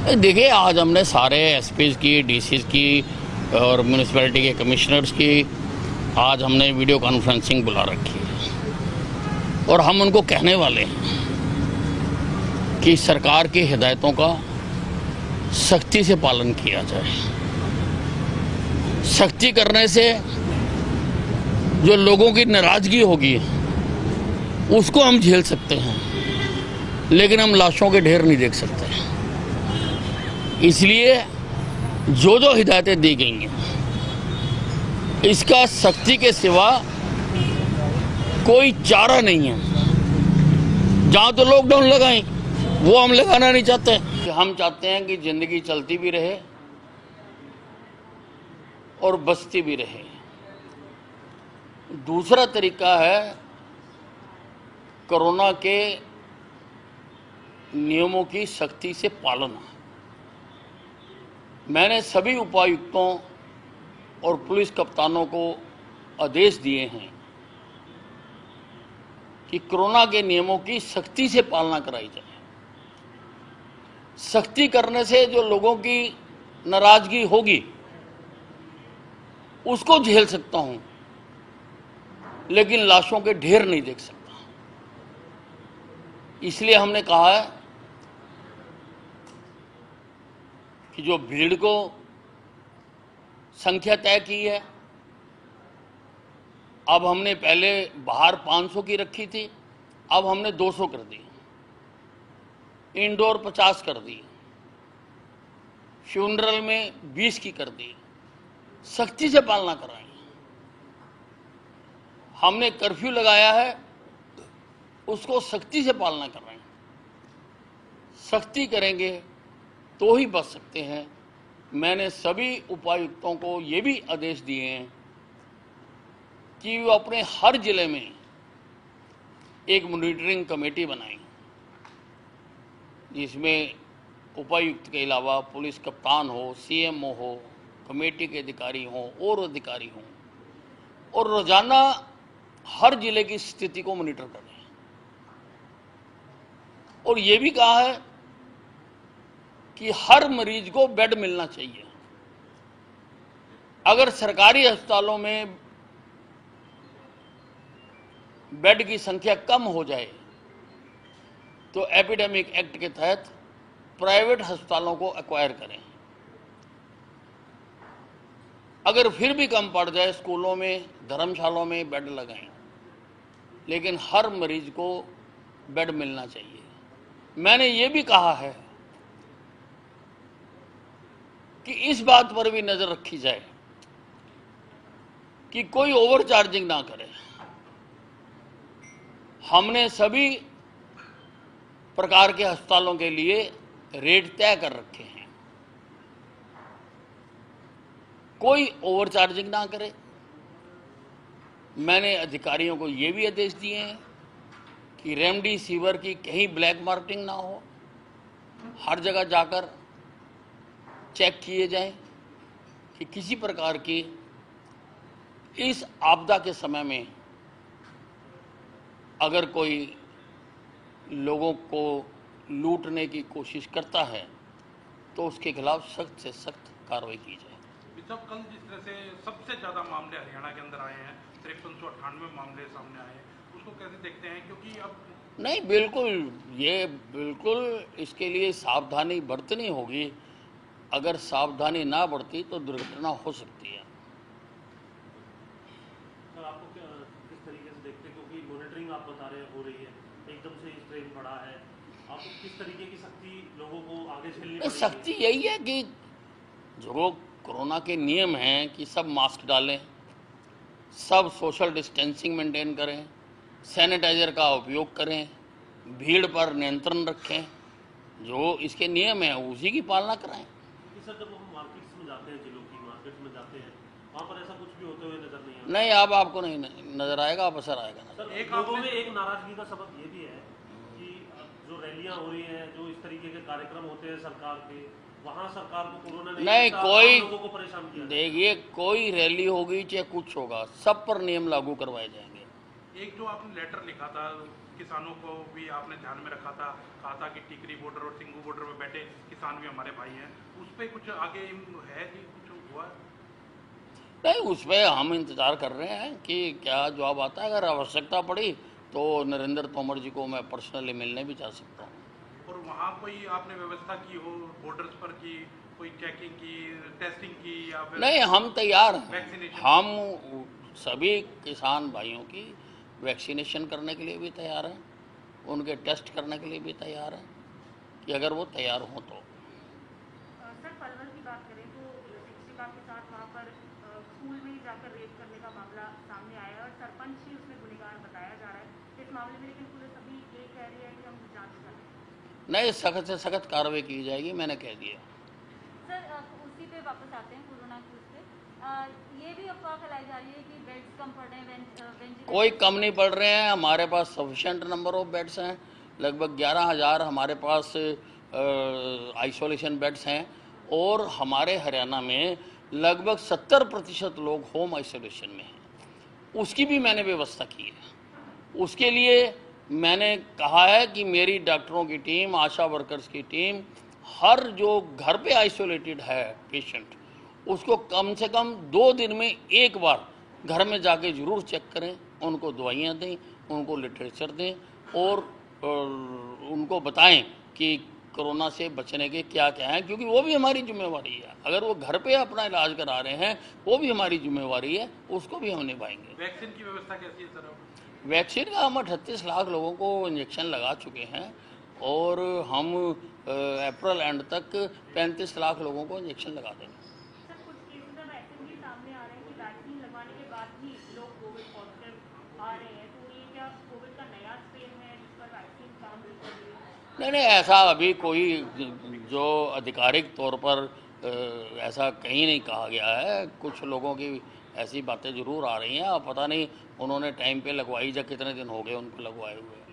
देखिए, आज हमने सारे एसपीज की, डीसीज की और म्यूनिसिपैलिटी के कमिश्नर्स की आज हमने वीडियो कॉन्फ्रेंसिंग बुला रखी है और हम उनको कहने वाले हैं कि सरकार की हिदायतों का सख्ती से पालन किया जाए। सख्ती करने से जो लोगों की नाराजगी होगी उसको हम झेल सकते हैं, लेकिन हम लाशों के ढेर नहीं देख सकते। इसलिए जो जो हिदायतें दी गई हैं, इसका सख्ती के सिवा कोई चारा नहीं है। जहां तो लॉकडाउन लगाएं वो हम लगाना नहीं चाहते। हम चाहते हैं कि जिंदगी चलती भी रहे और बचती भी रहे। दूसरा तरीका है कोरोना के नियमों की सख्ती से पालन। मैंने सभी उपायुक्तों और पुलिस कप्तानों को आदेश दिए हैं कि कोरोना के नियमों की सख्ती से पालना कराई जाए। सख्ती करने से जो लोगों की नाराजगी होगी उसको झेल सकता हूं, लेकिन लाशों के ढेर नहीं देख सकता। इसलिए हमने कहा है कि जो भीड़ को संख्या तय की है, अब हमने पहले बाहर 500 की रखी थी, अब हमने 200 कर दी। इंडोर 50 कर दी, फ्यूनरल में 20 की कर दी। सख्ती से पालना कराएं। हमने कर्फ्यू लगाया है, उसको सख्ती से पालना कराएं। सख्ती करेंगे तो ही बच सकते हैं। मैंने सभी उपायुक्तों को ये भी आदेश दिए हैं कि वो अपने हर जिले में एक मॉनिटरिंग कमेटी बनाएं, जिसमें उपायुक्त के अलावा पुलिस कप्तान हो, सीएमओ हो, कमेटी के अधिकारी हों और अधिकारी हों, और रोजाना हर जिले की स्थिति को मॉनिटर करें। और ये भी कहा है कि हर मरीज को बेड मिलना चाहिए। अगर सरकारी अस्पतालों में बेड की संख्या कम हो जाए तो एपिडेमिक एक्ट के तहत प्राइवेट अस्पतालों को एक्वायर करें। अगर फिर भी कम पड़ जाए, स्कूलों में, धर्मशालाओं में बेड लगाएं, लेकिन हर मरीज को बेड मिलना चाहिए। मैंने ये भी कहा है कि इस बात पर भी नजर रखी जाए कि कोई ओवर चार्जिंग ना करे। हमने सभी प्रकार के अस्पतालों के लिए रेट तय कर रखे हैं। कोई ओवर चार्जिंग ना करे। मैंने अधिकारियों को ये भी आदेश दिए हैं कि रेमडेसिविर की कहीं ब्लैक मार्केटिंग ना हो। हर जगह जाकर चेक किए जाएं कि किसी प्रकार की इस आपदा के समय में अगर कोई लोगों को लूटने की कोशिश करता है तो उसके खिलाफ सख्त से सख्त कार्रवाई की जाए। साहब, कल जिस तरह से सबसे ज्यादा मामले हरियाणा के अंदर आए हैं, 5398 मामले सामने आए हैं, उसको कैसे देखते हैं? क्योंकि अब नहीं, बिल्कुल इसके लिए सावधानी बरतनी होगी। अगर सावधानी ना बरती तो दुर्घटना हो सकती है। सर, आपको किस तरीके से देखते हैं? क्योंकि मॉनिटरिंग आप बता रहे हैं हो रही है, एकदम से स्ट्रेन बढ़ा है, आपको किस तरीके की सख्ती लोगों को आगे झेलनी पड़ेगी? सख्ती यही है कि जो कोरोना के नियम हैं कि सब मास्क डालें, सब सोशल डिस्टेंसिंग मेंटेन करें, सैनिटाइजर का उपयोग करें, भीड़ पर नियंत्रण रखें। जो इसके नियम हैं उसी की पालना कराएं। सर, जब हम मार्केट्स में जाते हैं, जिलों की मार्केट्स में जाते हैं, वहाँ पर ऐसा कुछ भी होते हुए नजर नहीं आता। नहीं, अब आपको नहीं नजर आएगा, अब असर आएगा ना। सर, एक लोगों में एक नाराजगी का सबब ये भी है कि जो रैलियां हो रही हैं, जो इस तरीके के कार्यक्रम होते हैं सरकार के, वहाँ सरकार को कोरोना नहीं, कोई लोगों को परेशान किया। देखिए, कोई रैली होगी चाहे कुछ होगा, सब पर नियम लागू करवाए जाएंगे। एक जो आपने लेटर लिखा था किसानों को भी आपने ध्यान में रखा था, कहा था कि टिकरी बॉर्डर और सिंगू बॉर्डर में बैठे किसान भी हमारे भाई हैं, उस पर कुछ आगे है जी, कुछ हुआ? नहीं, उस पर हम इंतज़ार कर रहे हैं कि क्या जवाब आता है। अगर आवश्यकता पड़ी तो नरेंद्र तोमर जी को मैं पर्सनली मिलने भी जा सकता हूँ। और वहाँ कोई आपने व्यवस्था की हो बॉर्डर्स पर की, कोई चेकिंग की, टेस्टिंग की, या फिर नहीं, हम तैयार हैं। वैक्सीनेशन? हम सभी किसान भाइयों की वैक्सीनेशन करने के लिए भी तैयार हैं, उनके टेस्ट करने के लिए भी तैयार हैं कि अगर वो तैयार हों तो। सर, पलवल की बात करें तो शिक्षिका के साथ वहाँ पर स्कूल में ही जाकर रेप करने का मामला सामने आया है और सरपंच ही उसमें गुनहगार बताया जा रहा है इस मामले में, लेकिन पुलिस अभी ये कह रही है कि हम जांच कर रहे हैं। नहीं, सख्त से सख्त कार्रवाई की जाएगी, मैंने कह दिया। सर, उसी पे वापस आते हैं कोरोना के उस पे। ये भी अफवाह फैलाई जा रही है कि बेड्स कम पड़ रहे हैं। कोई कम नहीं पड़ रहे हैं, हमारे पास सफिशेंट नंबर ऑफ बेड्स हैं, लगभग 11,000 हमारे पास आइसोलेशन बेड्स हैं और हमारे हरियाणा में लगभग 70% लोग होम आइसोलेशन में हैं। उसकी भी मैंने व्यवस्था की है। उसके लिए मैंने कहा है कि मेरी डॉक्टरों की टीम, आशा वर्कर्स की टीम, हर जो घर पे आइसोलेटेड है पेशेंट, उसको कम से कम 2 दिन में एक बार घर में जाके ज़रूर चेक करें, उनको दवाइयाँ दें, उनको लिटरेचर दें और उनको बताएं कि कोरोना से बचने के क्या क्या हैं, क्योंकि वो भी हमारी जिम्मेवारी है। अगर वो घर पे अपना इलाज करा रहे हैं वो भी हमारी जिम्मेवारी है, उसको भी हम निभाएंगे। वैक्सीन की व्यवस्था कैसी है सर? वैक्सीन का हम 38 लाख लोगों को इंजेक्शन लगा चुके हैं और हम अप्रैल एंड तक 35 लाख लोगों को इंजेक्शन लगा देंगे। सर, कुछ केसेस अब ऐसे भी सामने आ रहे हैं कि वैक्सीन लगवाने के बाद भी लोग कोविड पॉजिटिव आ रहे हैं, तो ये क्या कोविड का नया स्ट्रेन है जिस पर वैक्सीन काम नहीं कर रही है? नहीं, ऐसा अभी कोई जो आधिकारिक तौर पर ऐसा कहीं नहीं कहा गया है। कुछ लोगों की ऐसी बातें ज़रूर आ रही हैं, अब पता नहीं उन्होंने टाइम पे लगवाई या कितने दिन हो गए उनको लगवाए हुए।